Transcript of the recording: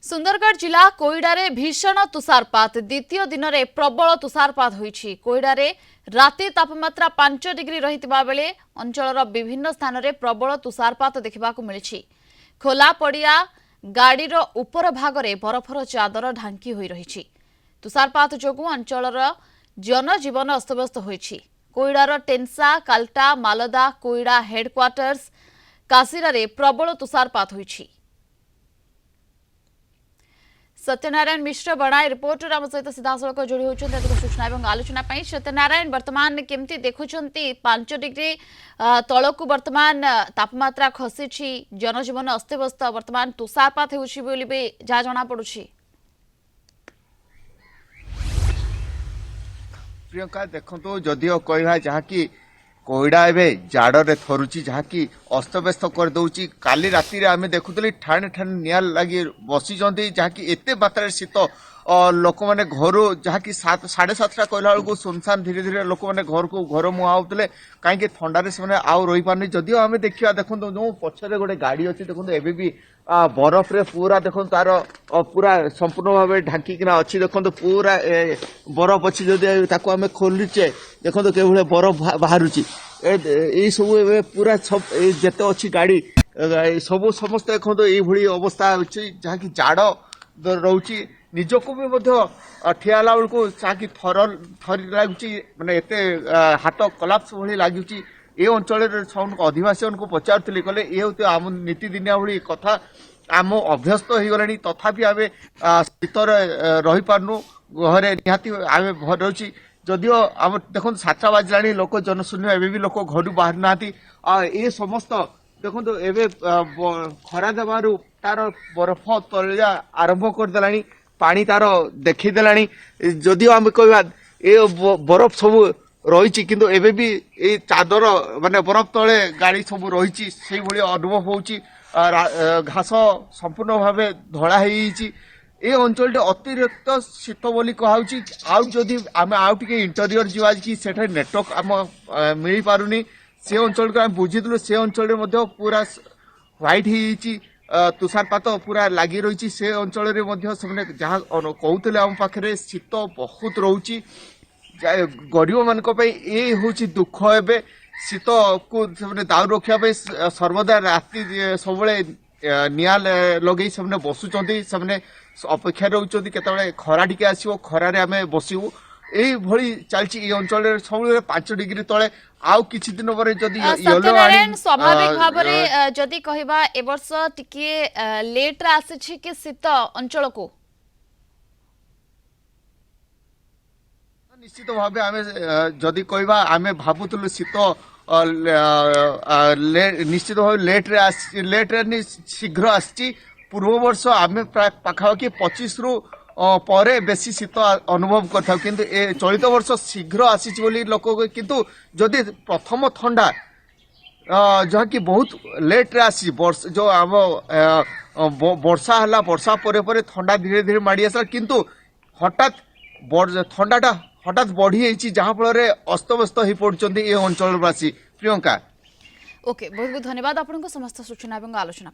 सुंदरगढ़ जिला कोईडारे भीषण तुषारपात द्वितीय दिन में प्रबल तुषारपात होईछि। कोईडारे राति तापमात्रा 5 डिग्री रहितबा बेले अंचलर विभिन्न स्थान में प्रबल तुषारपात देखिबाकु मिलिछि। खोला पड़िया गाड़ीर उपर भागरे बरफर चादर ढांकी होई रहिछि। तुषारपात जोगु अंचलर जनजीवन अस्तव्यस्त होईछि। कोईडार टेन्सा काल्टा मालदा कोईडा हेडक्वार्टर्स कासिरारे प्रबल तुषारपात होईछि। सत्यनारायण मिश्र बणाई रिपोर्टर आम सहित सीधासख जोड़ी होती सूचना और आलोचना। सत्यनारायण वर्तमान केमती देखुंट 5 डिग्री तलक वर्तमान तापमात्रा खसी जनजीवन अस्तव्यस्त वर्तमान तुषारपात हो जहाँ जना पड़ी। प्रियंका देखो जदिओ कह जहाँ कि कोईडा एवं जाड़े थरुची जहाँ कि अस्तव्यस्त कर दौची। काली राति रे आमे देखुतली ठाणे ठाणे निया लगी बसी जहाँ कि एते मात्रा शीत लोक मैंने घर जहाँ कि 7:30 कहला बेलू सुनसान धीरे धीरे लोक मैंने घर मुहाउले कहीं थंडारे से आउ रही पारनी। जदिओ आमे देखा देखो जो पछरे गोटे गाड़ी अच्छी देखो एबे भी बरफ रे पूरा देखो तार पूरा संपूर्ण भाव ढांकिना अच्छी देखो पूरा बरफ अच्छी जदि ताको आमे खोलुचे देखो के बरफ बाहर सब पूरा सब जेते अच्छी गाड़ी सब समस्त देखो ये अवस्था अच्छी जहाँ कि जाड़ रोचे निजक भी ठिया बेलू जहाँ कि थर लगुच मानते एते हाथ कलाप्स भाई लगुच। ये अंचल अधिवासी को पचारूली कहले ये हूँ आम नीतिदिनिया भाई कथा आम अभ्यस्त हो गला तथापि आम शीतर रही पार्नु घरे निहाती आम भर रोचे। जदिओ आम देखो 7टा बाजला लोक जनशून्य एवं भी लोक घर बाहर ना ये समस्त देखो एवं खरा देवु तार बरफ तलिया आरंभ करदेला पानी तार देखीदेला। जदिओ आम कह ये बरफ सब रही किंतु एबे भी ये चादर माने बरफ तले गाड़ी सब रही से भाई अनुभव होची। घास संपूर्ण भाव धड़ा हो ये अंचल अतिरिक्त शीत बोली कहुची। आउ जदि आम आउ टे इंटेरियर जीवा कि सेठा नेटवर्क आम मिल पारुनी से अंचल को आम बुझीलु से अंचल पूरा व्हाइट हो तुषारपात पूरा लगी रही से अंचल जहाँ कहते आम पाखे शीत बहुत रोची। गरीब मान ये हूँ दुख एवं शीत को दाउ रखापी सर्वदा राति सब निआ लगे से बसुंच से अपेक्षा रोचे केतले खरा टिके आसो खरारे आम बसबू यही चलती ये अंचल सब 5 डिग्री तले आउ किछि दिन पर जदी येलो वार्निंग स्वाभाविक भाव में जदी कहबा ए वर्ष टिके लेट रे आसी कि शीत अंचल को निश्चित भाव आम जदि कहबा आम भावुलु शीत निश्चित भाव लेट रे शीघ्र आसी। पूर्व वर्ष आम पाखापाखि 25 रु परे बेसी शीत अनुभव करता किंतु ए चलित वर्ष शीघ्र आसी लोक किंतु जदि प्रथम थंडा जहाँ कि बहुत लेट रे आसी जो आम वर्षा है वर्षा पर थंडा धीरे धीरे माड़ी आसा किंतु हठात थंडाटा हठात बढ़ी जहाँ फल अस्तव्यस्त हो पड़ते ये अंचलवासी। प्रियंका ओके बहुत बहुत धन्यवाद आपको समस्त सूचना और आलोचना।